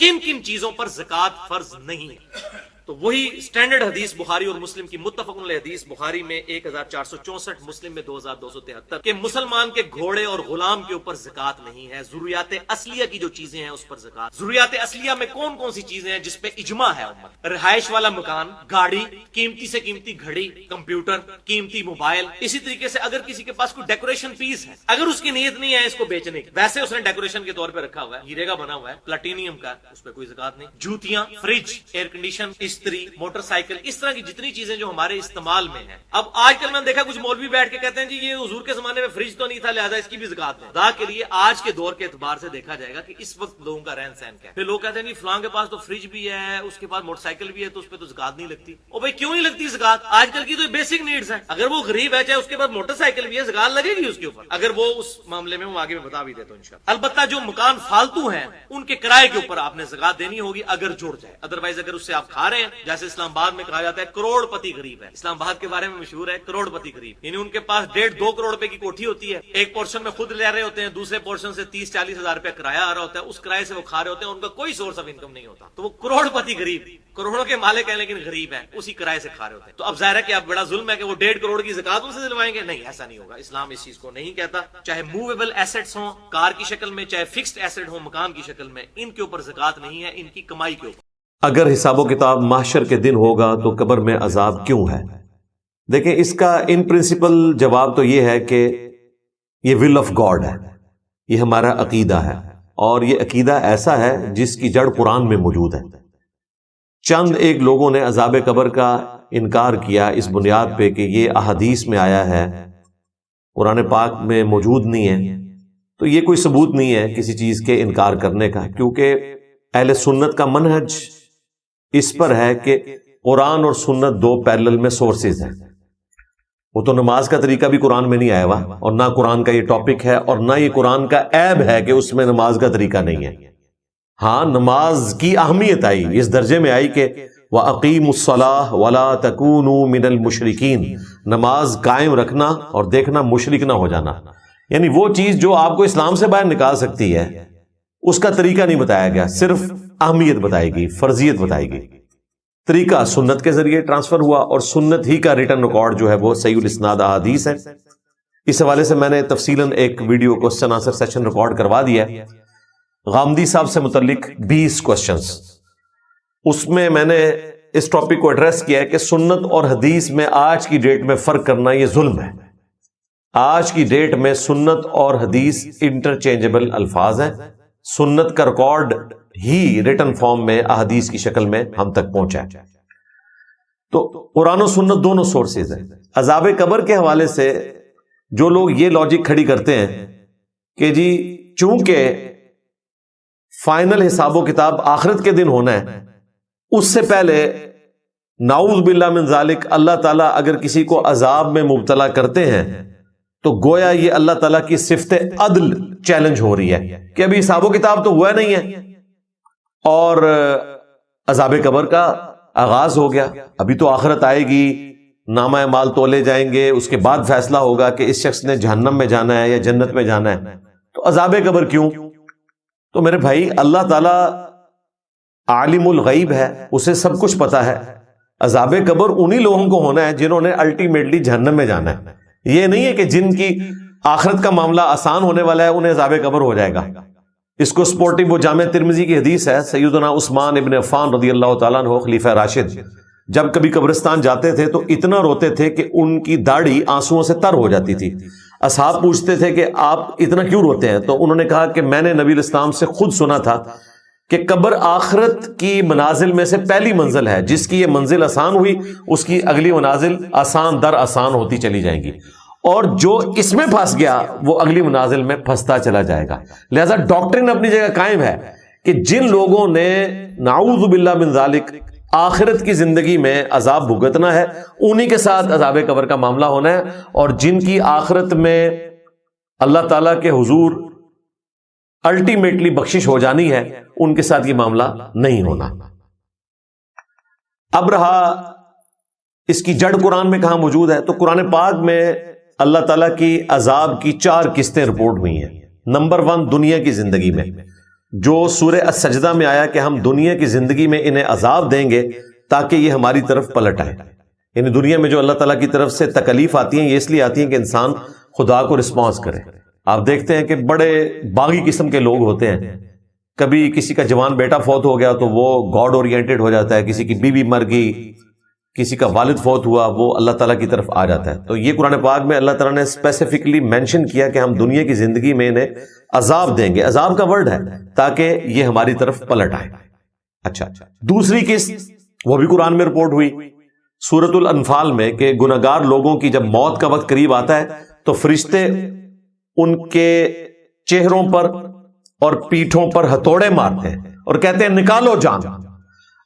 کن کن چیزوں پر زکوٰۃ فرض نہیں ہے؟ تو وہی سٹینڈرڈ حدیث بخاری اور مسلم کی متفق علیہ حدیث، بخاری میں 1464، مسلم میں 2273، کہ مسلمان کے گھوڑے اور غلام کے اوپر زکوٰۃ نہیں ہے۔ ضروریات اصلیہ کی جو چیزیں ہیں اس پر زکوٰۃ۔ ضروریات اصلیہ میں کون کون سی چیزیں ہیں جس پہ اجماع ہے امت؟ رہائش والا مکان، گاڑی، قیمتی سے قیمتی گھڑی، کمپیوٹر، قیمتی موبائل۔ اسی طریقے سے اگر کسی کے پاس کوئی ڈیکوریشن پیس ہے، اگر اس کی نیت نہیں ہے اس کو بیچنے کی، ویسے اس نے ڈیکوریشن کے طور پہ رکھا ہوا ہے، ہیرے کا بنا ہوا ہے، پلاٹینیم کا، اس پہ کوئی زکوٰۃ نہیں۔ جوتیاں، فریج، ایئر کنڈیشن، استری، موٹر سائیکل، اس طرح کی جتنی چیزیں جو ہمارے استعمال میں ہیں۔ اب آج کل میں نے دیکھا کچھ مولوی بیٹھ کے کہتے ہیں جی یہ حضور کے زمانے میں فریج تو نہیں تھا لہذا اس کی بھی زکوٰۃ ہے۔ خدا کے لیے آج کے دور کے اعتبار سے دیکھا جائے گا کہ اس وقت لوگوں کا رہن سہن کیا ہے۔ پھر لوگ کہتے ہیں جی فلاں کے پاس تو فریج بھی ہے، اس کے پاس موٹر سائیکل بھی ہے، تو اس پہ تو زکوٰۃ نہیں لگتی۔ او بھائی کیوں نہیں لگتی زکوٰۃ؟ آج کل کی تو بیسک نیڈز ہیں۔ اگر وہ غریب ہے، چاہے اس کے پاس موٹر سائیکل بھی ہے، زکوٰۃ لگے گی اس کے اوپر، اگر وہ اس معاملے میں آگے میں بتا بھی دیتا ہوں انشاءاللہ۔ البتہ جو مکان فالتو ہیں ان کے کرائے کے اوپر آپ نے زکوٰۃ دینی ہوگی اگر جڑ جائے، ادروائز اگر اس سے آپ کھا رہے ہیں، جیسے اسلام آباد میں کہا جاتا ہے کروڑ پتی غریب ہے، اسلام آباد کے بارے میں مشہور ہے کروڑ پتی غریب، یعنی ان کے پاس 1.5-2 کروڑ روپے کی کوٹھی ہوتی ہے، ایک پورشن میں خود لے رہے ہوتے ہیں، دوسرے پورشن سے 30-40 ہزار روپے کرایہ آ رہا ہوتا ہے، اس کرایے سے وہ کھا رہے ہوتے ہیں، ان کا کوئی سورس آف انکم نہیں ہوتا، تو وہ کروڑ پتی غریب، کروڑوں کے مالک ہیں لیکن غریب ہیں، اسی کرایے سے کھا رہے ہوتے ہیں۔ تو اب ظاہر ہے کہ اب بڑا ظلم ہے کہ وہ 1.5 کروڑ کی زکوٰۃ ان سے دلوائیں گے، نہیں ایسا نہیں ہوگا، اسلام اس چیز کو نہیں کہتا۔ چاہے موویبل ایسٹس ہوں کار کی شکل میں، چاہے فکسڈ ایسٹ ہوں مکان کی شکل میں، ان کے اوپر زکوٰۃ نہیں ہے، ان کی کمائی کے اوپر۔ اگر حساب و کتاب محشر کے دن ہوگا تو قبر میں عذاب کیوں ہے؟ دیکھیں اس کا ان پرنسپل جواب تو یہ ہے کہ یہ ول آف گاڈ ہے، یہ ہمارا عقیدہ ہے، اور یہ عقیدہ ایسا ہے جس کی جڑ قرآن میں موجود ہے۔ چند ایک لوگوں نے عذاب قبر کا انکار کیا اس بنیاد پہ کہ یہ احادیث میں آیا ہے، قرآن پاک میں موجود نہیں ہے، تو یہ کوئی ثبوت نہیں ہے کسی چیز کے انکار کرنے کا، کیونکہ اہل سنت کا منہج اس پر ہے کہ قرآن اور سنت دو پیرلل میں سورسز ہیں۔ وہ تو نماز کا طریقہ بھی قرآن میں نہیں آیا ہوا، اور نہ قرآن کا یہ ٹاپک ہے، اور نہ یہ قرآن کا عیب ہے کہ اس میں نماز کا طریقہ نہیں ہے۔ ہاں نماز کی اہمیت آئی، اس درجے میں آئی کہ وَأَقِيمُوا الصَّلَاةَ وَلَا تَكُونُوا مِنَ الْمُشْرِكِينَ، نماز قائم رکھنا اور دیکھنا مشرک نہ ہو جانا، یعنی وہ چیز جو آپ کو اسلام سے باہر نکال سکتی ہے اس کا طریقہ نہیں بتایا گیا، صرف اہمیت بتائی گئی، فرضیت بتائی گئی۔ طریقہ سنت کے ذریعے ٹرانسفر ہوا، اور سنت ہی کا ریٹن ریکارڈ جو ہے وہ صحیح الاسناد احادیث ہے۔ اس حوالے سے میں نے تفصیلاً ایک video question answer session record کروا دیا ہے، غامدی صاحب سے متعلق 20 کوسچنز، اس میں نے اس ٹاپک کو ایڈریس کیا ہے کہ سنت اور حدیث میں آج کی ڈیٹ میں فرق کرنا یہ ظلم ہے۔ آج کی ڈیٹ میں سنت اور حدیث انٹرچینجبل الفاظ ہیں، سنت کا ریکارڈ ہی ریٹن فارم میں احادیث کی شکل میں ہم تک پہنچا ہے۔ تو قرآن و سنت دونوں سورسز ہیں۔ عذاب قبر کے حوالے سے جو لوگ یہ لاجک کھڑی کرتے ہیں کہ جی چونکہ فائنل حساب و کتاب آخرت کے دن ہونا ہے، اس سے پہلے نعوذ باللہ من ذالک اللہ تعالیٰ اگر کسی کو عذاب میں مبتلا کرتے ہیں تو گویا یہ اللہ تعالیٰ کی صفت عدل چیلنج ہو رہی ہے کہ ابھی حساب و کتاب تو ہوا نہیں ہے اور عذاب قبر کا آغاز ہو گیا، ابھی تو آخرت آئے گی، نامہ اعمال تولے جائیں گے، اس کے بعد فیصلہ ہوگا کہ اس شخص نے جہنم میں جانا ہے یا جنت میں جانا ہے، تو عذاب قبر کیوں؟ تو میرے بھائی اللہ تعالیٰ عالم الغیب ہے، اسے سب کچھ پتا ہے۔ عذاب قبر انہی لوگوں کو ہونا ہے جنہوں نے الٹیمیٹلی جہنم میں جانا ہے، یہ نہیں ہے کہ جن کی آخرت کا معاملہ آسان ہونے والا ہے انہیں عذاب قبر ہو جائے گا۔ اس کو سپورٹنگ وہ جامع ترمذی کی حدیث ہے، سیدنا عثمان ابن عفان رضی اللہ تعالیٰ عنہ خلیفہ راشد جب کبھی قبرستان جاتے تھے تو اتنا روتے تھے کہ ان کی داڑھی آنسوؤں سے تر ہو جاتی تھی۔ اصحاب پوچھتے تھے کہ آپ اتنا کیوں روتے ہیں؟ تو انہوں نے کہا کہ میں نے نبی الاسلام سے خود سنا تھا کہ قبر آخرت کی منازل میں سے پہلی منزل ہے، جس کی یہ منزل آسان ہوئی اس کی اگلی منازل آسان در آسان ہوتی چلی جائیں گی، اور جو اس میں پھنس گیا وہ اگلی منازل میں پھنستا چلا جائے گا۔ لہذا ڈاکٹرن اپنی جگہ قائم ہے کہ جن لوگوں نے نعوذ باللہ من ذالک آخرت کی زندگی میں عذاب بھگتنا ہے انہی کے ساتھ عذاب قبر کا معاملہ ہونا ہے، اور جن کی آخرت میں اللہ تعالیٰ کے حضور الٹیمیٹلی بخشش ہو جانی ہے ان کے ساتھ یہ معاملہ نہیں ہونا۔ اب رہا اس کی جڑ قرآن میں کہاں موجود ہے، تو قرآن پاک میں اللہ تعالیٰ کی عذاب کی 4 قسطیں رپورٹ ہوئی ہیں۔ نمبر 1 دنیا کی زندگی میں، جو سورہ السجدہ میں آیا کہ ہم دنیا کی زندگی میں انہیں عذاب دیں گے تاکہ یہ ہماری طرف پلٹ آئے. یعنی دنیا میں جو اللہ تعالیٰ کی طرف سے تکلیف آتی ہیں یہ اس لیے آتی ہیں کہ انسان خدا کو رسپانس کرے. آپ دیکھتے ہیں کہ بڑے باغی قسم کے لوگ ہوتے ہیں. کبھی کسی کا جوان بیٹا فوت ہو گیا تو وہ گاڈ اورینٹڈ ہو جاتا ہے، کسی کی بیوی مر گئی، کسی کا والد فوت ہوا، وہ اللہ تعالیٰ کی طرف آ جاتا ہے. تو یہ قرآن پاک میں اللہ تعالیٰ نے اسپیسیفکلی مینشن کیا کہ ہم دنیا کی زندگی میں انہیں عذاب دیں گے. عذاب کا ورڈ ہے تاکہ یہ ہماری طرف پلٹ آئے. اچھا، دوسری قسط وہ بھی قرآن میں رپورٹ ہوئی سورۃ الانفال میں کہ گناہگار لوگوں کی جب موت کا وقت قریب آتا ہے تو فرشتے ان کے چہروں پر اور پیٹھوں پر ہتھوڑے مارتے ہیں اور کہتے ہیں نکالو جان.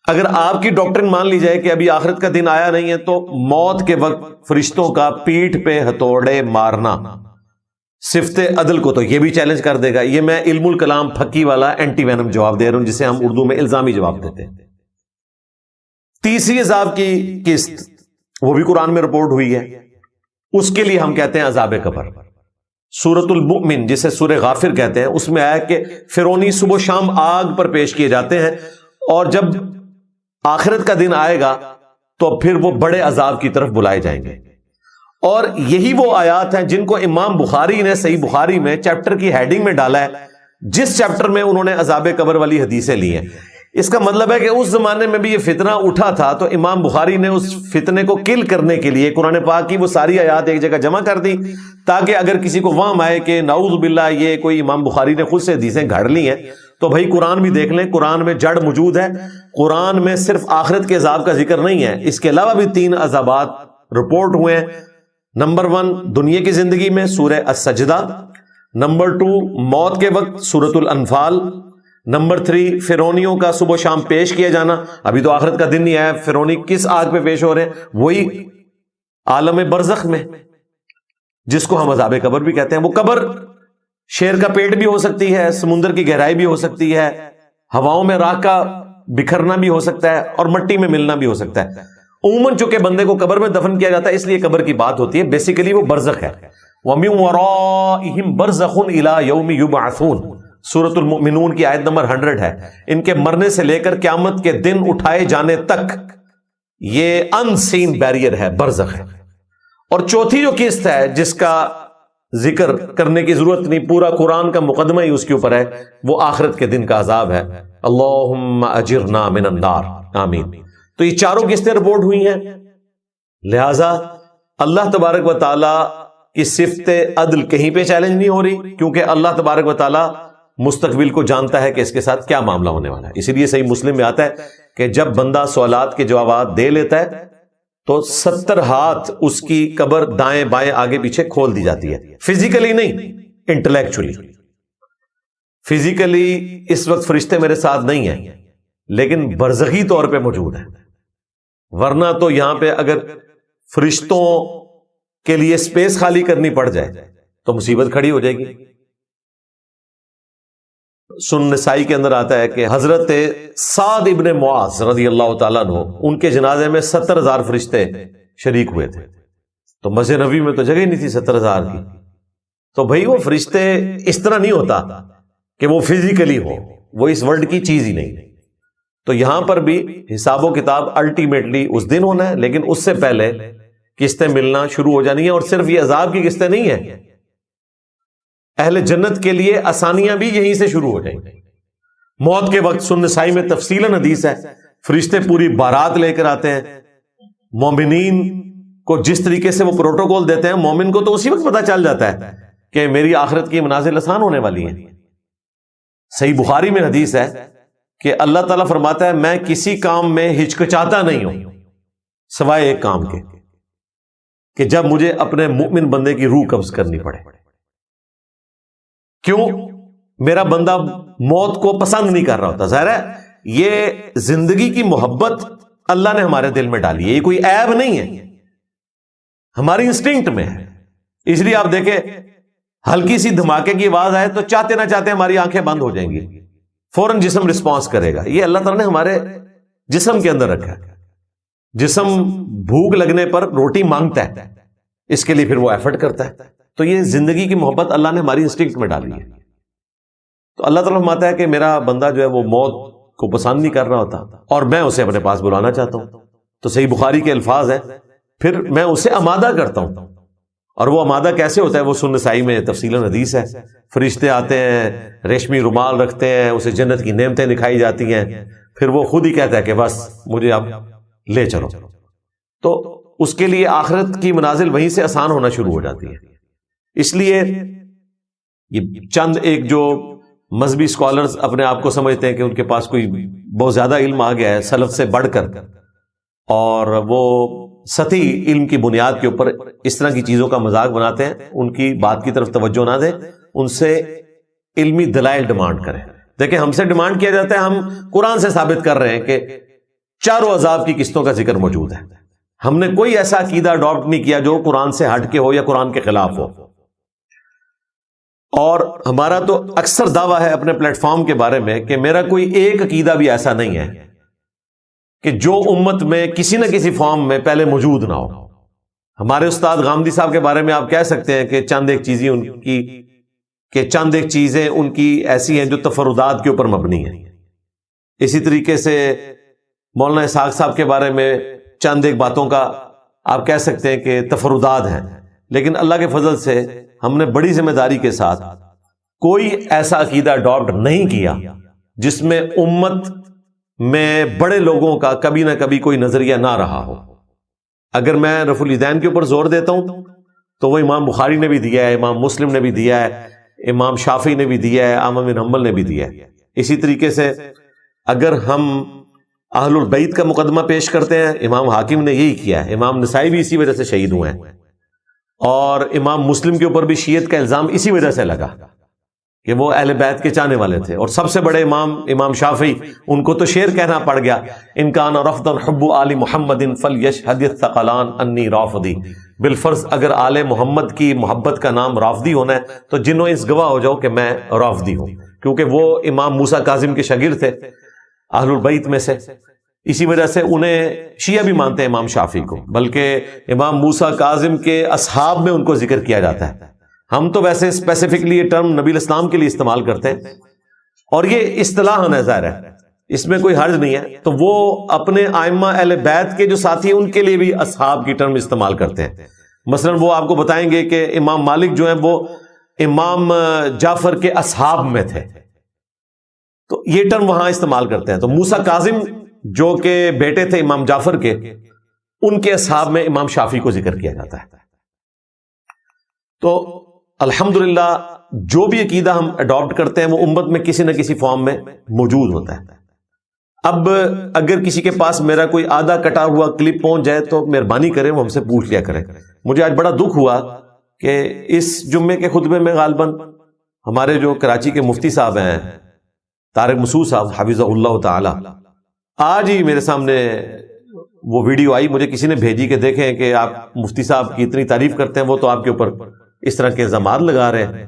اگر آپ کی ڈاکٹرن مان لی جائے کہ ابھی آخرت کا دن آیا نہیں ہے تو موت کے وقت فرشتوں کا پیٹھ پہ ہتھوڑے مارنا صفت عدل کو تو یہ بھی چیلنج کر دے گا. یہ میں علم الکلام پھکی والا اینٹی وینم جواب دے رہا ہوں جسے ہم اردو میں الزامی جواب دیتے ہیں. تیسری عذاب کی قسط وہ بھی قرآن میں رپورٹ ہوئی ہے، اس کے لیے ہم کہتے ہیں عذاب قبر. سورۃ المؤمن جسے سورہ غافر کہتے ہیں اس میں آیا کہ فرعونی صبح و شام آگ پر پیش کیے جاتے ہیں اور جب آخرت کا دن آئے گا تو پھر وہ بڑے عذاب کی طرف بلائے جائیں گے. اور یہی وہ آیات ہیں جن کو امام بخاری نے صحیح بخاری میں چیپٹر کی ہیڈنگ میں ڈالا ہے جس چیپٹر میں انہوں نے عذاب قبر والی حدیثیں لی ہیں. اس کا مطلب ہے کہ اس زمانے میں بھی یہ فتنہ اٹھا تھا تو امام بخاری نے اس فتنے کو کل کرنے کے لیے قرآن پاک کی وہ ساری آیات ایک جگہ جمع کر دی تاکہ اگر کسی کو وہم آئے کہ نعوذ باللہ یہ کوئی امام بخاری نے خود سے حدیثیں گھڑ لی ہیں تو بھائی قرآن بھی دیکھ لیں، قرآن میں جڑ موجود ہے. قرآن میں صرف آخرت کے عذاب کا ذکر نہیں ہے، اس کے علاوہ بھی 3 عذابات رپورٹ ہوئے ہیں. نمبر 1 دنیا کی زندگی میں سورہ السجدہ، نمبر 2 موت کے وقت سورۃ الانفال، نمبر 3 فرعونیوں کا صبح و شام پیش کیا جانا. ابھی تو آخرت کا دن نہیں آیا، فرعونی کس آگ پہ پیش ہو رہے ہیں؟ وہی عالم برزخ میں جس کو ہم عذاب قبر بھی کہتے ہیں. وہ قبر شیر کا پیٹ بھی ہو سکتی ہے، سمندر کی گہرائی بھی ہو سکتی ہے، ہواؤں میں راکھ کا بکھرنا بھی ہو سکتا ہے اور مٹی میں ملنا بھی ہو سکتا ہے. عموماً چونکہ بندے کو قبر میں دفن کیا جاتا ہے اس لیے قبر کی بات ہوتی ہے، بیسیکلی وہ برزخ ہے. وَمِن وَرَائِهِمْ بَرْزَخٌ إِلَى يَوْمِ يُبْعَثُونَ سورۃ المؤمنون کی آیت نمبر 100 ہے. ان کے مرنے سے لے کر قیامت کے دن اٹھائے جانے تک یہ ان سین بیریئر ہے، برزخ ہے. اور چوتھی جو قسط ہے جس کا ذکر کرنے کی ضرورت نہیں، پورا قرآن کا مقدمہ ہی اس کے اوپر ہے، وہ آخرت کے دن کا عذاب ہے. اللہم اجرنا من النار، آمین. تو یہ چاروں قسطیں رپورٹ ہوئی ہیں. لہذا اللہ تبارک و تعالی کی صفت عدل کہیں پہ چیلنج نہیں ہو رہی کیونکہ اللہ تبارک و تعالی مستقبل کو جانتا ہے کہ اس کے ساتھ کیا معاملہ ہونے والا ہے. اسی لیے صحیح مسلم میں آتا ہے کہ جب بندہ سوالات کے جوابات دے لیتا ہے تو 70 ہاتھ اس کی قبر دائیں بائیں آگے پیچھے کھول دی جاتی ہے. فزیکلی نہیں، انٹلیکچولی. فزیکلی اس وقت فرشتے میرے ساتھ نہیں ہیں لیکن برزخی طور پہ موجود ہیں. ورنہ تو یہاں پہ اگر فرشتوں کے لیے سپیس خالی کرنی پڑ جائے تو مصیبت کھڑی ہو جائے گی. سنن نسائی کے اندر آتا ہے کہ حضرت سعد ابن معاذ رضی اللہ تعالیٰ عنہ ان کے جنازے میں 70,000 فرشتے شریک ہوئے تھے. تو مسجد نبوی میں تو جگہ ہی نہیں تھی 70,000 کی. تو بھئی وہ فرشتے اس طرح نہیں ہوتا کہ وہ فزیکلی ہو، وہ اس ورلڈ کی چیز ہی نہیں. تو یہاں پر بھی حساب و کتاب الٹیمیٹلی اس دن ہونا ہے لیکن اس سے پہلے قسطیں ملنا شروع ہو جانی ہیں. اور صرف یہ عذاب کی قسطیں نہیں ہیں، اہل جنت کے لیے آسانیاں بھی یہیں سے شروع ہو جائیں گی. موت کے وقت سنن نسائی میں تفصیلاً حدیث ہے، فرشتے پوری بارات لے کر آتے ہیں. مومنین کو جس طریقے سے وہ پروٹوکول دیتے ہیں مومن کو تو اسی وقت پتہ چل جاتا ہے کہ میری آخرت کی منازل آسان ہونے والی ہیں. صحیح بخاری میں حدیث ہے کہ اللہ تعالیٰ فرماتا ہے میں کسی کام میں ہچکچاتا نہیں ہوں سوائے ایک کام کے کہ جب مجھے اپنے مؤمن بندے کی روح قبض کرنی پڑے. کیوں؟ میرا بندہ موت کو پسند نہیں کر رہا ہوتا. ظاہر ہے یہ زندگی کی محبت اللہ نے ہمارے دل میں ڈالی ہے، یہ کوئی عیب نہیں ہے، ہماری انسٹنکٹ میں ہے. اس لیے آپ دیکھیں ہلکی سی دھماکے کی آواز آئے تو چاہتے نہ چاہتے ہماری آنکھیں بند ہو جائیں گی، فوراً جسم رسپانس کرے گا. یہ اللہ تعالیٰ نے ہمارے جسم کے اندر رکھا ہے. جسم بھوک لگنے پر روٹی مانگتا ہے، اس کے لیے پھر وہ ایفرٹ کرتا ہے. تو یہ زندگی کی محبت اللہ نے ہماری انسٹنکٹ میں ڈالی ہے. تو اللہ تعالیٰ فرماتا ہے کہ میرا بندہ جو ہے وہ موت کو پسند نہیں کر رہا ہوتا اور میں اسے اپنے پاس بلانا چاہتا ہوں. تو صحیح بخاری کے الفاظ ہیں، پھر میں اسے آمادہ کرتا ہوں. اور وہ آمادہ کیسے ہوتا ہے؟ وہ سنن نسائی میں تفصیل حدیث ہے. فرشتے آتے ہیں، ریشمی رومال رکھتے ہیں، اسے جنت کی نعمتیں دکھائی جاتی ہیں، پھر وہ خود ہی کہتا ہے کہ بس مجھے اب لے چلو. تو اس کے لیے آخرت کی منازل وہیں سے آسان ہونا شروع ہو جاتی ہے. اس لیے یہ چند ایک جو مذہبی اسکالرز اپنے آپ کو سمجھتے ہیں کہ ان کے پاس کوئی بہت زیادہ علم آ گیا ہے سلف سے بڑھ کر، اور وہ سطحی علم کی بنیاد کے اوپر اس طرح کی چیزوں کا مذاق بناتے ہیں، ان کی بات کی طرف توجہ نہ دیں، ان سے علمی دلائل ڈیمانڈ کریں. دیکھیں ہم سے ڈیمانڈ کیا جاتا ہے، ہم قرآن سے ثابت کر رہے ہیں کہ چاروں عذاب کی قسطوں کا ذکر موجود ہے. ہم نے کوئی ایسا عقیدہ اڈاپٹ نہیں کیا جو قرآن سے ہٹ کے ہو یا قرآن کے خلاف ہو. اور ہمارا تو اکثر دعویٰ ہے اپنے پلیٹ فارم کے بارے میں کہ میرا کوئی ایک عقیدہ بھی ایسا نہیں ہے کہ جو امت میں کسی نہ کسی فارم میں پہلے موجود نہ ہو. ہمارے استاد غامدی صاحب کے بارے میں آپ کہہ سکتے ہیں کہ چند ایک چیزیں ان کی ایسی ہیں جو تفردات کے اوپر مبنی ہیں. اسی طریقے سے مولانا اسحاق صاحب کے بارے میں چند ایک باتوں کا آپ کہہ سکتے ہیں کہ تفردات ہیں، لیکن اللہ کے فضل سے ہم نے بڑی ذمہ داری کے ساتھ کوئی ایسا عقیدہ اڈاپٹ نہیں کیا جس میں امت میں بڑے لوگوں کا کبھی نہ کبھی کوئی نظریہ نہ رہا ہو. اگر میں رفع الیدین کے اوپر زور دیتا ہوں تو وہ امام بخاری نے بھی دیا ہے، امام مسلم نے بھی دیا ہے، امام شافعی نے بھی دیا ہے، احمد بن حنبل نے بھی دیا ہے. اسی طریقے سے اگر ہم اہل البیت کا مقدمہ پیش کرتے ہیں، امام حاکم نے یہی کیا ہے، امام نسائی بھی اسی وجہ سے شہید ہوئے ہیں، اور امام مسلم کے اوپر بھی شیعت کا الزام اسی وجہ سے لگا کہ وہ اہل بیت کے چاہنے والے تھے. اور سب سے بڑے امام شافعی، ان کو تو شعر کہنا پڑ گیا، ان کان رفضا حب آل محمد فلیشہد الثقلان انی رافضی. بالفرض اگر آل محمد کی محبت کا نام رافضی ہونا ہے تو جنوں اس گواہ ہو جاؤ کہ میں رافضی ہوں، کیونکہ وہ امام موسیٰ کاظم کے شاگرد تھے اہل البیت میں سے. اسی وجہ سے انہیں شیعہ بھی مانتے ہیں امام شافعی کو، بلکہ امام موسیٰ کاظم کے اصحاب میں ان کو ذکر کیا جاتا ہے. ہم تو ویسے اسپیسیفکلی یہ ٹرم نبی الاسلام کے لیے استعمال کرتے ہیں، اور یہ اصطلاح ظاہر ہے، اس میں کوئی حرج نہیں ہے. تو وہ اپنے ائمہ اہل بیت کے جو ساتھی ہیں ان کے لیے بھی اصحاب کی ٹرم استعمال کرتے ہیں. مثلا وہ آپ کو بتائیں گے کہ امام مالک جو ہیں وہ امام جعفر کے اصحاب میں تھے، تو یہ ٹرم وہاں استعمال کرتے ہیں. تو موسیٰ کاظم جو کہ بیٹے تھے امام جعفر کے، ان کے اصحاب میں امام شافعی کو ذکر کیا جاتا ہے. تو الحمدللہ جو بھی عقیدہ ہم اڈاپٹ کرتے ہیں وہ امت میں کسی نہ کسی فارم میں موجود ہوتا ہے. اب اگر کسی کے پاس میرا کوئی آدھا کٹا ہوا کلپ پہنچ جائے تو مہربانی کریں وہ ہم سے پوچھ لیا کریں. مجھے آج بڑا دکھ ہوا کہ اس جمعے کے خطبے میں غالباً ہمارے جو کراچی کے مفتی صاحب ہیں طارق مسعود صاحب حفظہ اللہ تعالی، آج ہی میرے سامنے وہ ویڈیو آئی، مجھے کسی نے بھیجی کہ دیکھیں کہ آپ مفتی صاحب کی اتنی تعریف کرتے ہیں، وہ تو آپ کے اوپر اس طرح کے الزامات لگا رہے ہیں.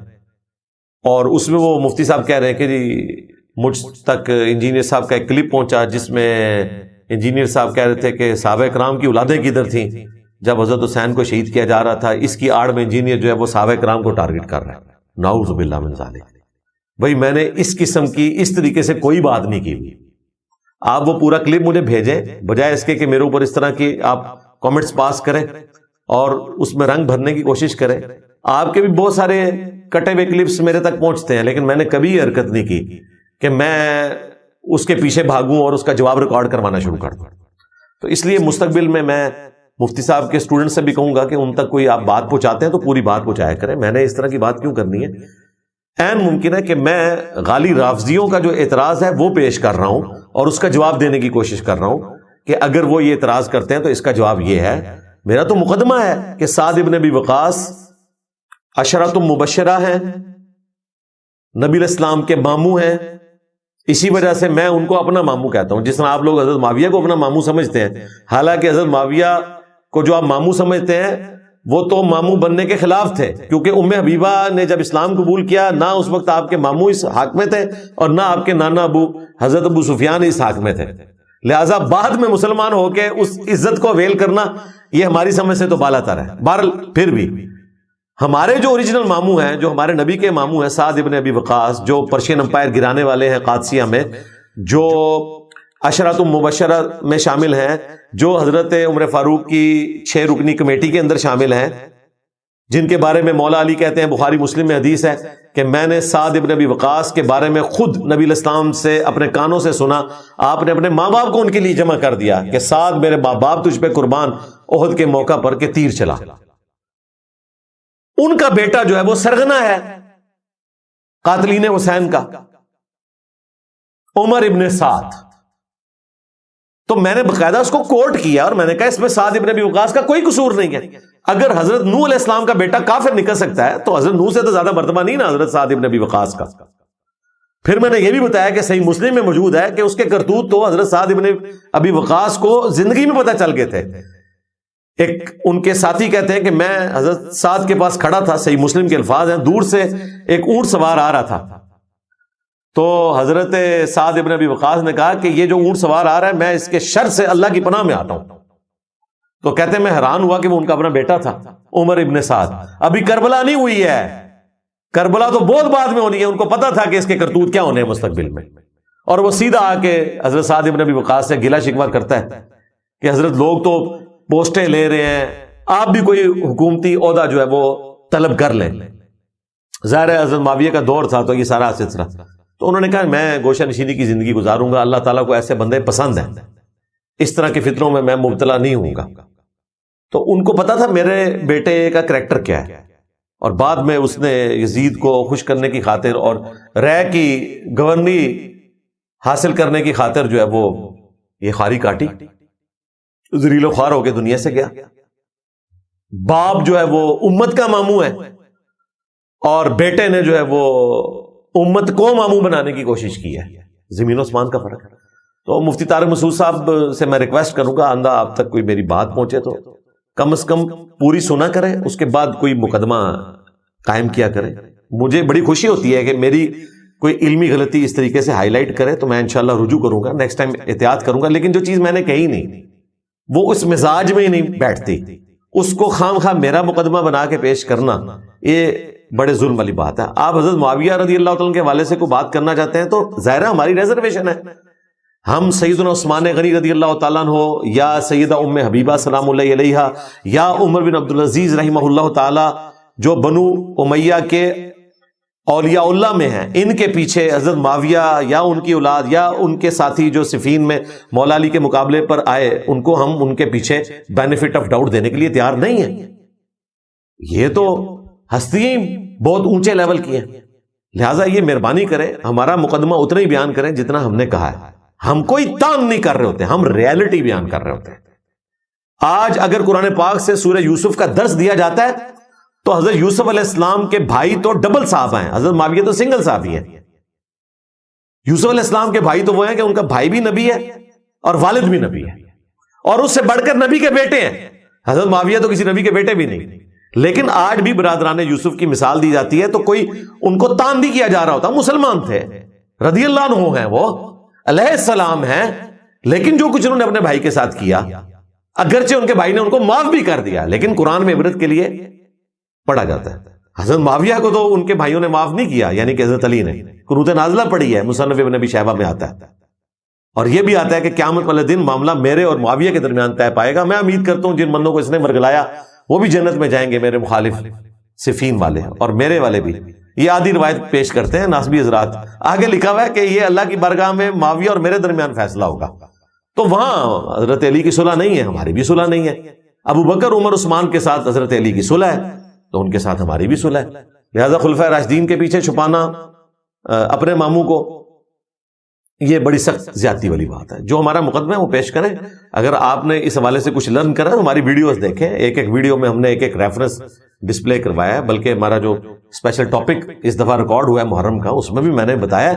اور اس میں وہ مفتی صاحب کہہ رہے ہیں کہ جی مجھ تک انجینئر صاحب کا ایک کلپ پہنچا جس میں انجینئر صاحب کہہ رہے تھے کہ صحابہ کرام کی اولادیں کدھر تھیں جب حضرت حسین کو شہید کیا جا رہا تھا. اس کی آڑ میں انجینئر جو ہے وہ صحابہ کرام کو ٹارگٹ کر رہا ہے. نعوذ باللہ من ذالک. بھائی میں نے اس قسم کی اس طریقے سے کوئی بات نہیں کی ہوئی. آپ وہ پورا کلپ مجھے بھیجیں بجائے اس کے کہ میرے اوپر اس طرح کی آپ کامنٹس پاس کریں اور اس میں رنگ بھرنے کی کوشش کریں. آپ کے بھی بہت سارے کٹے ہوئے کلپس میرے تک پہنچتے ہیں، لیکن میں نے کبھی یہ حرکت نہیں کی کہ میں اس کے پیچھے بھاگوں اور اس کا جواب ریکارڈ کروانا شروع کر دوں. تو اس لیے مستقبل میں مفتی صاحب کے اسٹوڈنٹ سے بھی کہوں گا کہ ان تک کوئی آپ بات پہنچاتے ہیں تو پوری بات پہنچایا کریں. میں نے اس طرح کی بات کیوں کرنی ہے؟ عین ممکن ہے کہ میں غالی رافضیوں کا جو اعتراض ہے وہ پیش کر رہا ہوں اور اس کا جواب دینے کی کوشش کر رہا ہوں کہ اگر وہ یہ اعتراض کرتے ہیں تو اس کا جواب یہ ہے. میرا تو مقدمہ ہے کہ سعد ابن ابی وقاص عشرۃ مبشرہ ہیں، نبی الاسلام کے ماموں ہیں، اسی وجہ سے میں ان کو اپنا ماموں کہتا ہوں. جس طرح آپ لوگ حضرت معاویہ کو اپنا ماموں سمجھتے ہیں، حالانکہ حضرت معاویہ کو جو آپ ماموں سمجھتے ہیں وہ تو ماموں بننے کے خلاف تھے، کیونکہ ام حبیبہ نے جب اسلام قبول کیا نہ اس وقت آپ کے ماموں اس حق میں تھے اور نہ آپ کے نانا حضرت ابو سفیان اس حق میں تھے. لہٰذا بعد میں مسلمان ہو کے اس عزت کو ویل کرنا یہ ہماری سمجھ سے تو بالا تر ہے. بہرحال پھر بھی ہمارے جو اوریجنل ماموں ہیں، جو ہمارے نبی کے ماموں ہیں، سعد ابن ابی وقاص، جو پرشین امپائر گرانے والے ہیں قادسیہ میں، جو عشرۃ مبشرہ میں شامل ہیں، جو حضرت عمر فاروق کی 6 رکنی کمیٹی کے اندر شامل ہیں، جن کے بارے میں مولا علی کہتے ہیں، بخاری مسلم میں حدیث ہے کہ میں نے سعد ابن ابی وقاص کے بارے میں خود نبی علیہ السلام سے اپنے کانوں سے سنا، آپ نے اپنے ماں باپ کو ان کے لیے جمع کر دیا کہ سعد میرے ماں باپ تجھ پہ قربان احد کے موقع پر کہ تیر چلا۔ ان کا بیٹا جو ہے وہ سرغنہ ہے قاتلین حسین کا، عمر ابن سعد۔ تو میں نے باقاعدہ اس کو کوٹ کیا اور میں نے کہا اس میں سعد ابن ابی وقاص کا کوئی قصور نہیں ہے۔ اگر حضرت نوح علیہ السلام کا بیٹا کافر نکل سکتا ہے تو حضرت نوح سے تو زیادہ مرتبہ نہیں نا حضرت سعد ابن ابی وقاص کا۔ پھر میں نے یہ بھی بتایا کہ صحیح مسلم میں موجود ہے کہ اس کے کرتوت تو حضرت سعد ابن ابی وقاص کو زندگی میں پتہ چل گئے تھے۔ ایک ان کے ساتھی کہتے ہیں کہ میں حضرت سعد کے پاس کھڑا تھا، صحیح مسلم کے الفاظ ہیں، دور سے ایک اونٹ سوار آ رہا تھا، تو حضرت سعد ابن ابی وقاص نے کہا کہ یہ جو اونٹ سوار آ رہا ہے میں اس کے شر سے اللہ کی پناہ میں آتا ہوں۔ تو کہتے ہیں میں حیران ہوا کہ وہ ان کا اپنا بیٹا تھا عمر ابن سعد۔ ابھی کربلا نہیں ہوئی ہے، کربلا تو بہت بعد میں ہونی ہے، ان کو پتا تھا کہ اس کے کرتوت کیا ہونے ہیں مستقبل میں، اور وہ سیدھا آ کے حضرت سعد ابن ابی وقاص سے گلہ شکوہ کرتا ہے کہ حضرت لوگ تو پوسٹیں لے رہے ہیں، آپ بھی کوئی حکومتی عہدہ جو ہے وہ طلب کر لیں۔ ظاہر ہے حضرت معاویہ کا دور تھا تو یہ سارا سلسلہ، تو انہوں نے کہا میں گوشہ نشینی کی زندگی گزاروں گا، اللہ تعالیٰ کو ایسے بندے پسند ہیں، اس طرح کے فتنوں میں مبتلا نہیں ہوں گا۔ تو ان کو پتا تھا میرے بیٹے کا کریکٹر کیا ہے، اور بعد میں اس نے یزید کو خوش کرنے کی خاطر اور رے کی گورنری حاصل کرنے کی خاطر جو ہے وہ یہ خاری کاٹی، ذلیل و خوار ہو کے دنیا سے گیا۔ باپ جو ہے وہ امت کا ماموں ہے اور بیٹے نے جو ہے وہ امت کو ماموں بنانے کی کوشش کی ہے، زمین و آسمان کا فرق ہے۔ تو مفتی طارق مسعود صاحب سے میں ریکویسٹ کروں گا آئندہ آپ تک کوئی میری بات پہنچے تو کم از کم پوری سنا کریں، اس کے بعد کوئی مقدمہ قائم کیا کریں۔ مجھے بڑی خوشی ہوتی ہے کہ میری کوئی علمی غلطی اس طریقے سے ہائی لائٹ کرے تو میں انشاءاللہ رجوع کروں گا، نیکسٹ ٹائم احتیاط کروں گا، لیکن جو چیز میں نے کہی نہیں وہ اس مزاج میں ہی نہیں بیٹھتی، اس کو خام خواہ میرا مقدمہ بنا کے پیش کرنا یہ بڑے ظلم والی بات ہے۔ آپ حضرت معاویہ رضی اللہ تعالیٰ کے حوالے سے کوئی بات کرنا چاہتے ہیں تو ظاہر ہے ہماری ریزرویشن ہے، ہم سیدنا عثمان غنی رضی اللہ تعالیٰ عنہ یا سیدہ ام حبیبہ سلام اللہ علیہا یا عمر بن عبدالعزیز رحمہ اللہ تعالیٰ جو بنو امیہ کے اولیاء اللہ میں ہیں، ان کے پیچھے حضرت معاویہ یا ان کی اولاد یا ان کے ساتھی جو صفین میں مولا علی کے مقابلے پر آئے، ان کو ہم ان کے پیچھے بینیفٹ آف ڈاؤٹ دینے کے لیے تیار نہیں ہیں۔ یہ تو ہستیاں بہت اونچے لیول کی ہیں، لہٰذا یہ مہربانی کریں ہمارا مقدمہ اتنا ہی بیان کریں جتنا ہم نے کہا ہے، ہم کوئی تان نہیں کر رہے ہوتے، ہم ریالٹی بیان کر رہے ہوتے ہیں۔ آج اگر قرآن پاک سے سورہ یوسف کا درس دیا جاتا ہے تو حضرت یوسف علیہ السلام کے بھائی تو ڈبل صحابہ ہیں، حضرت معاویہ تو سنگل صحابی ہیں۔ یوسف علیہ السلام کے بھائی تو وہ ہیں کہ ان کا بھائی بھی نبی ہے اور والد بھی نبی ہے، اور اس سے بڑھ کر نبی کے بیٹے ہیں۔ حضرت معاویہ تو کسی نبی کے بیٹے بھی نہیں، لیکن آج بھی برادران یوسف کی مثال دی جاتی ہے تو کوئی ان کو تان نہیں کیا جا رہا ہوتا، مسلمان تھے، رضی اللہ عنہ ہیں، وہ علیہ السلام ہیں، لیکن جو کچھ انہوں نے اپنے بھائی کے ساتھ کیا، اگرچہ ان کے بھائی نے ان کو معاف بھی کر دیا، لیکن قرآن میں عبرت کے لیے پڑھا جاتا ہے۔ حضرت معاویہ کو تو ان کے بھائیوں نے معاف نہیں کیا، یعنی کہ حضرت علی نے قنوت نازلہ پڑھی ہے، مصنف ابن ابی شیبہ میں آتا ہے، اور یہ بھی آتا ہے کہ قیامت والے دن معاملہ میرے اور معاویہ کے درمیان طے پائے گا۔ میں امید کرتا ہوں جن بندوں کو اس نے ورگلایا وہ بھی جنت میں جائیں گے، میرے مخالف صفین والے اور میرے والے بھی۔ یہ آدھی روایت پیش کرتے ہیں ناسبی حضرات، آگے لکھا ہوا ہے کہ یہ اللہ کی بارگاہ میں معاویہ اور میرے درمیان فیصلہ ہوگا، تو وہاں حضرت علی کی صلح نہیں ہے، ہماری بھی صلح نہیں ہے۔ ابو بکر عمر عثمان کے ساتھ حضرت علی کی صلح ہے تو ان کے ساتھ ہماری بھی صلح ہے، لہذا خلفائے راشدین کے پیچھے چھپانا اپنے ماموں کو یہ بڑی سخت زیادتی والی بات ہے۔ جو ہمارا مقدمہ ہے وہ پیش کریں، اگر آپ نے اس حوالے سے کچھ لرن کرا ہماری ویڈیوز دیکھیں، ایک ایک ویڈیو میں ہم نے ایک ایک ریفرنس ڈسپلے کروایا ہے، بلکہ ہمارا جو اسپیشل ٹاپک اس دفعہ ریکارڈ ہوا ہے محرم کا، اس میں بھی میں نے بتایا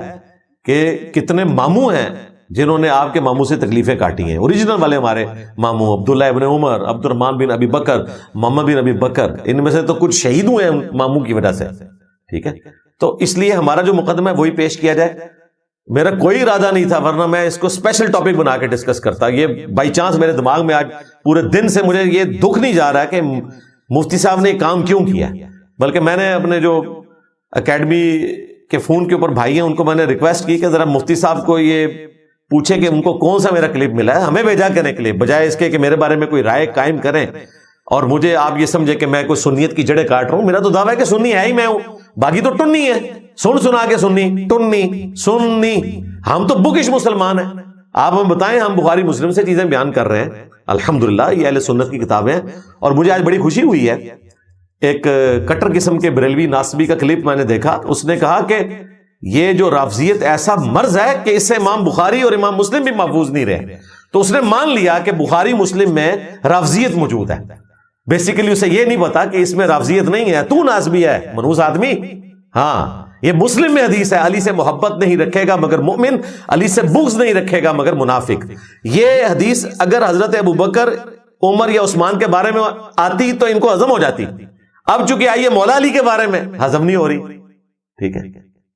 کہ کتنے ماموں ہیں جنہوں نے آپ کے ماموں سے تکلیفیں کاٹی ہیں، اوریجنل والے ہمارے ماموں عبداللہ ابن عمر، عبد الرحمن بن ابی بکر، محمد بن ابی بکر، ان میں سے تو کچھ شہید ہوئے ہیں ماموں کی وجہ سے، ٹھیک ہے۔ تو اس لیے ہمارا جو مقدمہ ہے وہی پیش کیا جائے، میرا کوئی ارادہ نہیں تھا، ورنہ میں اس کو اسپیشل ٹاپک بنا کے ڈسکس کرتا۔ یہ بائی چانس میرے دماغ میں آج پورے دن سے مجھے یہ دکھ نہیں جا رہا کہ مفتی صاحب نے یہ کام کیوں کیا، بلکہ میں نے اپنے جو اکیڈمی کے فون کے اوپر بھائی ہیں ان کو میں نے ریکویسٹ کی کہ ذرا مفتی صاحب کو یہ پوچھیں کہ ان کو کون سا میرا کلپ ملا ہے، ہمیں بھیجا کریں کلپ، بجائے اس کے کہ میرے بارے میں کوئی رائے قائم کریں اور مجھے آپ یہ سمجھے کہ میں کوئی سنیت کی جڑیں کاٹ رہا ہوں۔ میرا تو دعویٰ ہے کہ سنی ہے ہی میں ہوں، باقی تو ٹنی ہے، سنا کے سنی، ہم تو بکش مسلمان ہیں۔ آپ ہمیں بتائیں، ہم بخاری مسلم سے چیزیں بیان کر رہے ہیں، الحمدللہ یہ اہل سنت کی کتابیں ہیں۔ اور مجھے آج بڑی خوشی ہوئی ہے، ایک کٹر قسم کے بریلوی ناسبی کا کلپ میں نے دیکھا، اس نے کہا کہ یہ جو رافضیت ایسا مرض ہے کہ اس سے امام بخاری اور امام مسلم بھی محفوظ نہیں رہے، تو اس نے مان لیا کہ بخاری مسلم میں رافضیت موجود ہے۔ بیسیکلی اسے یہ نہیں پتا کہ اس میں رافضیت نہیں ہے، تو ناسبی ہے منحوس آدمی۔ ہاں، یہ مسلم میں حدیث ہے، علی سے محبت نہیں رکھے گا مگر مومن، علی سے بغض نہیں رکھے گا مگر منافق۔ یہ حدیث اگر حضرت ابوبکر، عمر یا عثمان کے بارے میں آتی تو ان کو ہضم ہو جاتی، اب چونکہ آئی ہے مولا علی کے بارے میں، ہضم نہیں ہو رہی۔ ٹھیک ہے،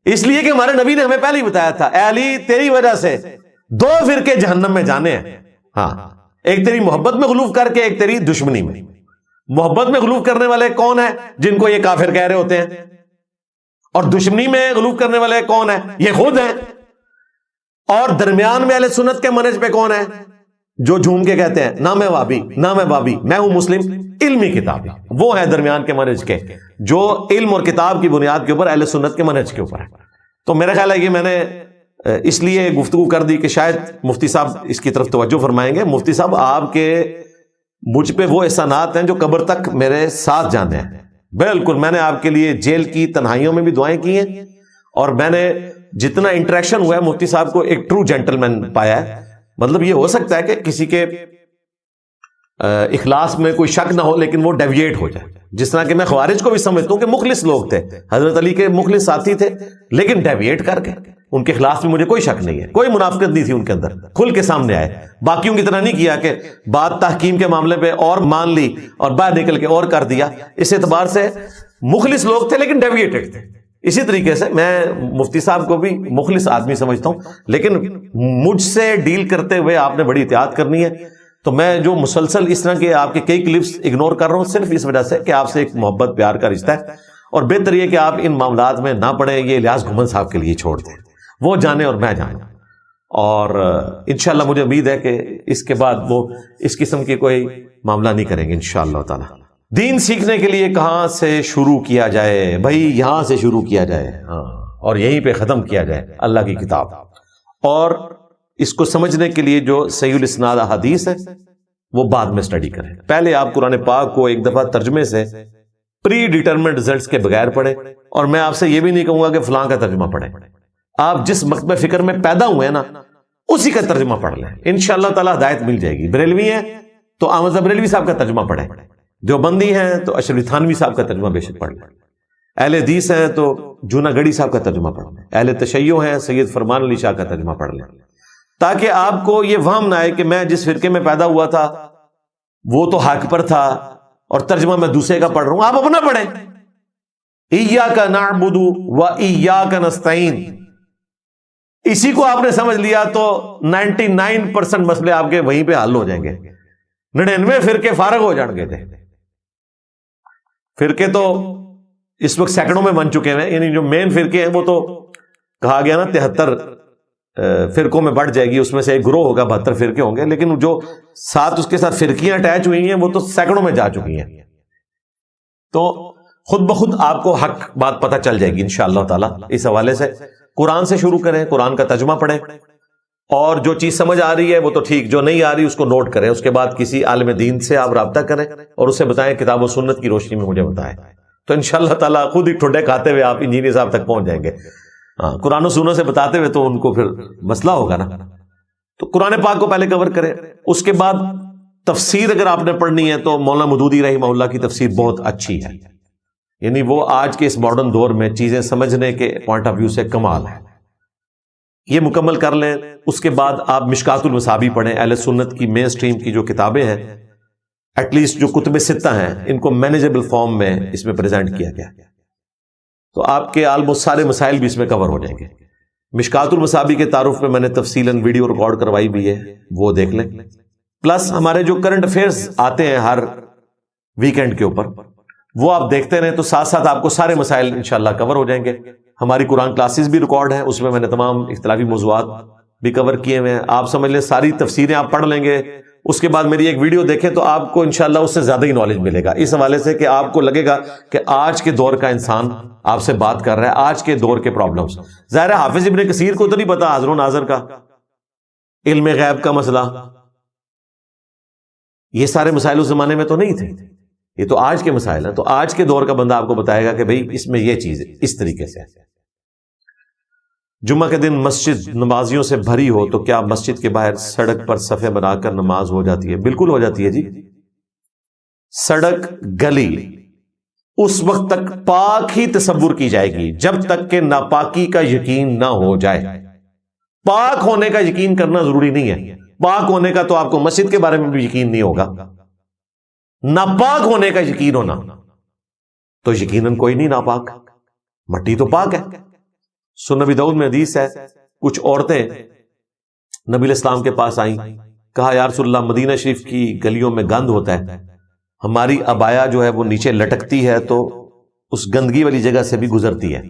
اس لیے کہ ہمارے نبی نے ہمیں پہلے ہی بتایا تھا، اے علی تیری وجہ سے دو فرقے جہنم میں جانے ہیں۔ ہاں، ایک تیری محبت میں غلوف کر کے، ایک تیری دشمنی میں۔ محبت میں غلوف کرنے والے کون ہیں؟ جن کو یہ کافر کہہ رہے ہوتے ہیں۔ اور دشمنی میں غلوف کرنے والے کون ہیں؟ یہ خود ہیں۔ اور درمیان میں اہل سنت کے منہج پہ کون ہے؟ جو جھوم کے کہتے ہیں نہ میں وابی نہ میں بابی، میں ہوں مسلم علمی کتابی، وہ ہے درمیان کے منہج کے، جو علم اور کتاب کی بنیاد کے اوپر اہل سنت کے منہج کے اوپر ہے۔ تو میرا خیال ہے کہ میں نے اس لیے گفتگو کر دی کہ شاید مفتی صاحب اس کی طرف توجہ فرمائیں گے۔ مفتی صاحب، آپ کے مجھ پہ وہ احسانات ہیں جو قبر تک میرے ساتھ جانے ہیں۔ بالکل، میں نے آپ کے لیے جیل کی تنہائیوں میں بھی دعائیں کی ہیں، اور میں نے جتنا انٹریکشن ہوا ہے مفتی صاحب کو ایک ٹرو جینٹل مین پایا ہے۔ مطلب یہ ہو سکتا ہے کہ کسی کے اخلاص میں کوئی شک نہ ہو لیکن وہ ڈیویٹ ہو جائے، جس طرح کہ میں خوارج کو بھی سمجھتا ہوں کہ مخلص لوگ تھے، حضرت علی کے مخلص ساتھی تھے، لیکن ڈیویٹ کر کے ان کے اخلاص میں مجھے کوئی شک نہیں ہے، کوئی منافقت نہیں تھی ان کے اندر، کھل کے سامنے آئے۔ باقیوں کی طرح نہیں کیا کہ بات تحکیم کے معاملے پہ اور مان لی اور باہر نکل کے اور کر دیا۔ اس اعتبار سے مخلص لوگ تھے لیکن ڈیویٹڈ تھے۔ اسی طریقے سے میں مفتی صاحب کو بھی مخلص آدمی سمجھتا ہوں، لیکن مجھ سے ڈیل کرتے ہوئے آپ نے بڑی احتیاط کرنی ہے۔ تو میں جو مسلسل اس طرح کے آپ کے کئی کلپس اگنور کر رہا ہوں، صرف اس وجہ سے کہ آپ سے ایک محبت پیار کا رشتہ ہے، اور بہتر یہ کہ آپ ان معاملات میں نہ پڑیں، یہ الیاس گھمن صاحب کے لیے چھوڑ دیں، وہ جانے اور میں جاؤں۔ اور انشاءاللہ مجھے امید ہے کہ اس کے بعد وہ اس قسم کی کوئی معاملہ نہیں کریں گے انشاءاللہ تعالی۔ دین سیکھنے کے لیے کہاں سے شروع کیا جائے؟ بھائی یہاں سے شروع کیا جائے، ہاں، اور یہیں پہ ختم کیا جائے، اللہ کی کتاب۔ اور اس کو سمجھنے کے لیے جو صحیح الاسناد احادیث ہے وہ بعد میں سٹڈی کریں۔ پہلے آپ قرآن پاک کو ایک دفعہ ترجمے سے پری ڈیٹرمنٹ ریزلٹس کے بغیر پڑھیں، اور میں آپ سے یہ بھی نہیں کہوں گا کہ فلاں کا ترجمہ پڑھیں۔ آپ جس مکتب فکر میں پیدا ہوئے نا اسی کا ترجمہ پڑھ لیں، انشاءاللہ تعالی ہدایت مل جائے گی۔ بریلوی ہیں تو احمد بریلوی صاحب کا ترجمہ پڑھیں، دیوبندی ہیں تو اشرف تھانوی صاحب کا ترجمہ بے شک پڑھ لیں، اہل حدیث ہیں تو جونا گڑھی صاحب کا ترجمہ پڑھ لیں، اہل تشیع ہیں سید فرمان علی شاہ کا ترجمہ پڑھ لیں، تاکہ آپ کو یہ وہم نہ آئے کہ میں جس فرقے میں پیدا ہوا تھا وہ تو حق پر تھا اور ترجمہ میں دوسرے کا پڑھ رہا ہوں۔ آپ اپنا پڑھیں، ایاک نعبد و ایاک نستعین، اسی کو آپ نے سمجھ لیا تو 99% مسئلے آپ کے وہیں پہ حل ہو جائیں گے۔ 99 فرقے فارغ ہو جائیں گے۔ فرقے تو اس وقت سینکڑوں میں بن چکے ہیں، یعنی جو مین فرقے ہیں وہ تو کہا گیا نا 73 فرقوں میں بڑھ جائے گی، اس میں سے ایک گروہ ہوگا، 72 فرقے ہوں گے، لیکن جو ساتھ اس کے ساتھ فرقیاں اٹیچ ہوئی ہیں وہ تو سینکڑوں میں جا چکی ہیں۔ تو خود بخود آپ کو حق بات پتہ چل جائے گی انشاءاللہ تعالی۔ اس حوالے سے قرآن سے شروع کریں، قرآن کا ترجمہ پڑھیں، اور جو چیز سمجھ آ رہی ہے وہ تو ٹھیک، جو نہیں آ رہی اس کو نوٹ کریں، اس کے بعد کسی عالم دین سے آپ رابطہ کریں اور اسے بتائیں کتاب و سنت کی روشنی میں مجھے بتائیں، تو انشاءاللہ تعالیٰ خود ہی ٹھڈے کھاتے ہوئے آپ انجینئر صاحب تک پہنچ جائیں گے۔ ہاں، قرآن و سنت سے بتاتے ہوئے تو ان کو پھر مسئلہ ہوگا نا۔ تو قرآن پاک کو پہلے کور کریں، اس کے بعد تفسیر اگر آپ نے پڑھنی ہے تو مولانا مودودی رحمہ اللہ کی تفسیر بہت اچھی ہے، یعنی وہ آج کے اس ماڈرن دور میں چیزیں سمجھنے کے پوائنٹ آف ویو سے کمال ہے، یہ مکمل کر لیں۔ اس کے بعد آپ مشکات المصابیح پڑھیں، اہل سنت کی مین سٹریم کی جو کتابیں ہیں، ایٹ لیسٹ جو کتب ستہ ہیں، ان کو مینیجبل فارم میں اس میں پریزنٹ کیا گیا، تو آپ کے آلموسٹ سارے مسائل بھی اس میں کور ہو جائیں گے۔ مشکات المصابیح کے تعارف میں میں نے تفصیلاً ویڈیو ریکارڈ کروائی بھی ہے، وہ دیکھ لیں۔ پلس ہمارے جو کرنٹ افیئرز آتے ہیں ہر ویکینڈ کے اوپر، وہ آپ دیکھتے رہیں تو ساتھ ساتھ آپ کو سارے مسائل انشاءاللہ کور ہو جائیں گے. ہماری قرآن کلاسز بھی ریکارڈ ہیں, اس میں نے تمام اختلافی موضوعات بھی کور کیے ہوئے ہیں. آپ سمجھ لیں ساری تفسیریں آپ پڑھ لیں گے, اس کے بعد میری ایک ویڈیو دیکھیں تو آپ کو انشاءاللہ اس سے زیادہ ہی نالج ملے گا, اس حوالے سے کہ آپ کو لگے گا کہ آج کے دور کا انسان آپ سے بات کر رہا ہے, آج کے دور کے پرابلمز. ظاہر ہے حافظ ابن کثیر کو تو نہیں پتا حاضر و ناظر کا, علم غیب کا مسئلہ, یہ سارے مسائل اس زمانے میں تو نہیں تھے, یہ تو آج کے مسائل ہیں. تو آج کے دور کا بندہ آپ کو بتائے گا کہ بھئی اس میں یہ چیز اس طریقے سے. جمعہ کے دن مسجد نمازیوں سے بھری ہو تو کیا مسجد کے باہر سڑک پر صفیں بنا کر نماز ہو جاتی ہے؟ بالکل ہو جاتی ہے جی. سڑک گلی اس وقت تک پاک ہی تصور کی جائے گی جب تک کہ ناپاکی کا یقین نہ ہو جائے. پاک ہونے کا یقین کرنا ضروری نہیں ہے, پاک ہونے کا تو آپ کو مسجد کے بارے میں بھی یقین نہیں ہوگا. ناپاک ہونے کا یقین ہونا تو یقیناً کوئی نہیں ناپاک, مٹی تو پاک ہے. سنن نبی داؤد میں حدیث ہے, کچھ عورتیں نبی علیہ السلام کے پاس آئیں, کہا یا رسول اللہ مدینہ شریف کی گلیوں میں گند ہوتا ہے, ہماری عبایا جو ہے وہ نیچے لٹکتی ہے تو اس گندگی والی جگہ سے بھی گزرتی ہے,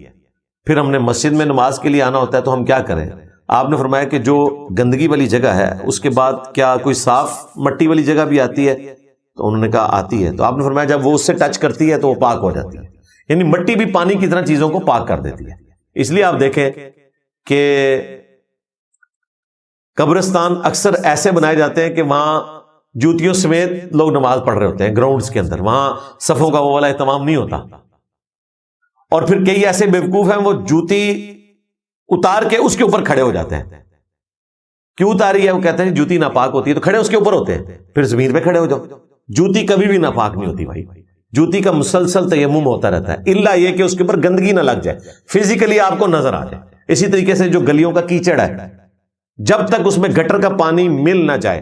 پھر ہم نے مسجد میں نماز کے لیے آنا ہوتا ہے تو ہم کیا کریں؟ آپ نے فرمایا کہ جو گندگی والی جگہ ہے اس کے بعد کیا کوئی صاف مٹی والی جگہ بھی آتی ہے؟ تو انہوں نے کہا آتی ہے. تو آپ نے فرمایا جب وہ اس سے ٹچ کرتی ہے تو وہ پاک ہو جاتی ہے. یعنی مٹی بھی پانی کی طرح چیزوں کو پاک کر دیتی ہے. اس لیے آپ دیکھیں کہ قبرستان اکثر ایسے بنائے جاتے ہیں کہ وہاں جوتیوں سمیت لوگ نماز پڑھ رہے ہوتے ہیں گراؤنڈز کے اندر, وہاں صفوں کا وہ والا اہتمام نہیں ہوتا. اور پھر کئی ایسے بیوقوف ہیں وہ جوتی اتار کے اس کے اوپر کھڑے ہو جاتے ہیں. کیوں اتاری ہے؟ وہ کہتے ہیں جوتی ناپاک ہوتی ہے تو کھڑے اس کے اوپر ہوتے ہیں, پھر زمین پہ کھڑے ہو جاؤ. جوتی کبھی بھی ناپاک نہیں ہوتی بھائی, جوتی کا مسلسل تیمم ہوتا رہتا ہے, الا یہ کہ اس کے اوپر گندگی نہ لگ جائے, فزیکلی آپ کو نظر آ جائے. اسی طریقے سے جو گلیوں کا کیچڑ ہے جب تک اس میں گٹر کا پانی مل نہ جائے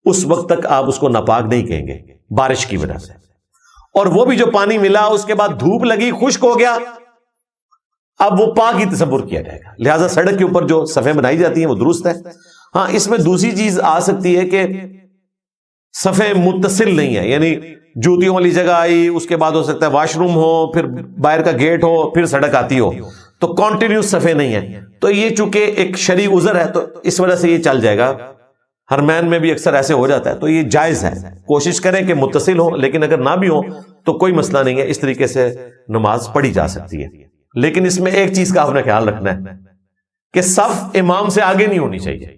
اس وقت تک آپ اس کو ناپاک نہیں کہیں گے بارش کی وجہ سے. اور وہ بھی جو پانی ملا اس کے بعد دھوپ لگی خشک ہو گیا, اب وہ پاک ہی تصور کیا جائے گا. لہٰذا سڑک کے اوپر جو صفیں بنائی جاتی ہیں وہ درست ہے. ہاں اس میں دوسری چیز آ سکتی ہے کہ صفیں متصل نہیں ہیں, یعنی جوتیوں والی جگہ آئی, اس کے بعد ہو سکتا ہے واش روم ہو, پھر باہر کا گیٹ ہو, پھر سڑک آتی ہو, تو کنٹینیوس صفیں نہیں ہیں. تو یہ چونکہ ایک شرعی عذر ہے تو اس وجہ سے یہ چل جائے گا. حرمین میں بھی اکثر ایسے ہو جاتا ہے تو یہ جائز ہے, کوشش کریں کہ متصل ہو, لیکن اگر نہ بھی ہو تو کوئی مسئلہ نہیں ہے, اس طریقے سے نماز پڑھی جا سکتی ہے. لیکن اس میں ایک چیز کا آپ نے خیال رکھنا ہے کہ صف امام سے آگے نہیں ہونی چاہیے.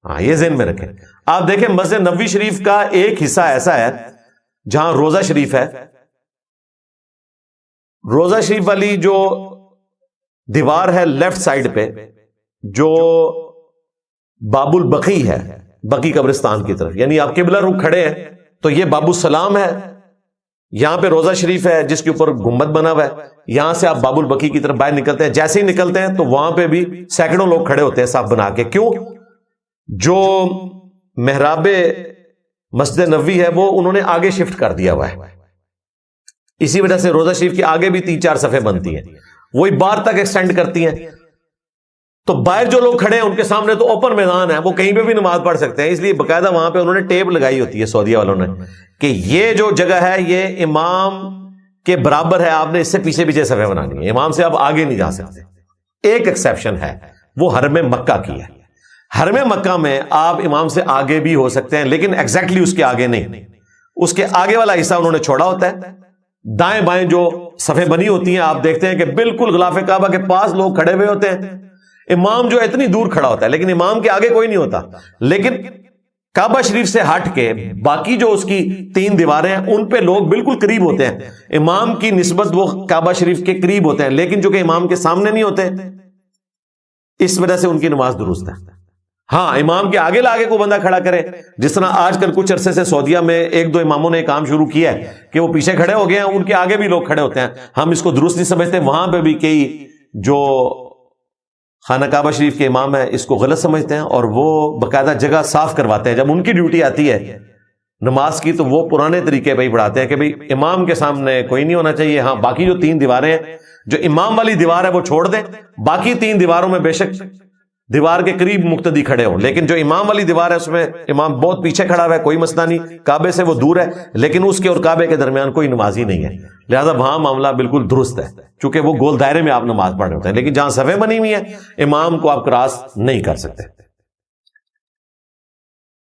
ہاں یہ ذہن میں رکھیں. آپ دیکھیں مسجد نبوی شریف کا ایک حصہ ایسا ہے جہاں روزہ شریف ہے, روزہ شریف والی جو دیوار ہے لیفٹ سائڈ پہ جو باب البقی ہے, بقی قبرستان کی طرف, یعنی آپ قبلہ رخ کھڑے ہیں تو یہ باب السلام ہے, یہاں پہ روزہ شریف ہے جس کے اوپر گنبد بنا ہوا ہے, یہاں سے آپ باب البقی کی طرف باہر نکلتے ہیں, جیسے ہی نکلتے ہیں تو وہاں پہ بھی سینکڑوں لوگ کھڑے ہوتے ہیں صف بنا کے. کیوں؟ جو محراب مسجد نبوی ہے وہ انہوں نے آگے شفٹ کر دیا ہوا ہے, اسی وجہ سے روزہ شریف کے آگے بھی 3-4 صفیں بنتی ہیں, وہی باہر تک ایکسٹینڈ کرتی ہیں. تو باہر جو لوگ کھڑے ہیں ان کے سامنے تو اوپن میدان ہے, وہ کہیں پہ بھی نماز پڑھ سکتے ہیں. اس لیے باقاعدہ وہاں پہ انہوں نے ٹیپ لگائی ہوتی ہے سعودیہ والوں نے کہ یہ جو جگہ ہے یہ امام کے برابر ہے, آپ نے اس سے پیچھے پیچھے صفیں بنانی ہے, امام سے آپ آگے نہیں جا سکتے. ایک ایکسیپشن ہے, وہ حرم مکہ کی ہے. حرم مکہ میں آپ امام سے آگے بھی ہو سکتے ہیں لیکن ایگزیکٹلی اس کے آگے نہیں, اس کے آگے والا حصہ انہوں نے چھوڑا ہوتا ہے. دائیں بائیں جو صفیں بنی ہوتی ہیں آپ دیکھتے ہیں کہ بالکل غلاف کعبہ کے پاس لوگ کھڑے ہوئے ہوتے ہیں, امام جو اتنی دور کھڑا ہوتا ہے لیکن امام کے آگے کوئی نہیں ہوتا. لیکن کعبہ شریف سے ہٹ کے باقی جو اس کی 3 دیواریں ہیں ان پہ لوگ بالکل قریب ہوتے ہیں, امام کی نسبت وہ کعبہ شریف کے قریب ہوتے ہیں, لیکن جو کہ امام کے سامنے نہیں ہوتے, اس وجہ سے ان کی نماز درست ہے. ہاں امام کے آگے لاگے کو بندہ کھڑا کرے, جس طرح آج کل کچھ عرصے سے سعودیہ میں 1-2 اماموں نے کام شروع کیا ہے کہ وہ پیچھے کھڑے ہو گئے ہیں, ان کے آگے بھی لوگ کھڑے ہوتے ہیں. ہم اس کو درست نہیں سمجھتے. وہاں پہ بھی کئی جو خانہ کعبہ شریف کے امام ہیں اس کو غلط سمجھتے ہیں اور وہ باقاعدہ جگہ صاف کرواتے ہیں. جب ان کی ڈیوٹی آتی ہے نماز کی تو وہ پرانے طریقے پہ ہی پڑھاتے ہیں کہ بھئی امام کے سامنے کوئی نہیں ہونا چاہیے. ہاں باقی جو 3 دیواریں ہیں, جو امام والی دیوار ہے وہ چھوڑ دیں, باقی 3 دیواروں میں بے شک دیوار کے قریب مقتدی کھڑے ہوں، لیکن جو امام والی دیوار ہے اس میں امام بہت پیچھے کھڑا ہوا ہے، کوئی مسئلہ نہیں، کعبے سے وہ دور ہے، لیکن اس کے اور کعبے کے درمیان کوئی نمازی نہیں ہے، لہذا وہاں معاملہ بالکل درست ہے، چونکہ وہ گول دائرے میں آپ نماز پڑھ رہے ہوتے ہیں، لیکن جہاں صفیں بنی ہوئی ہیں امام کو آپ کراس نہیں کر سکتے۔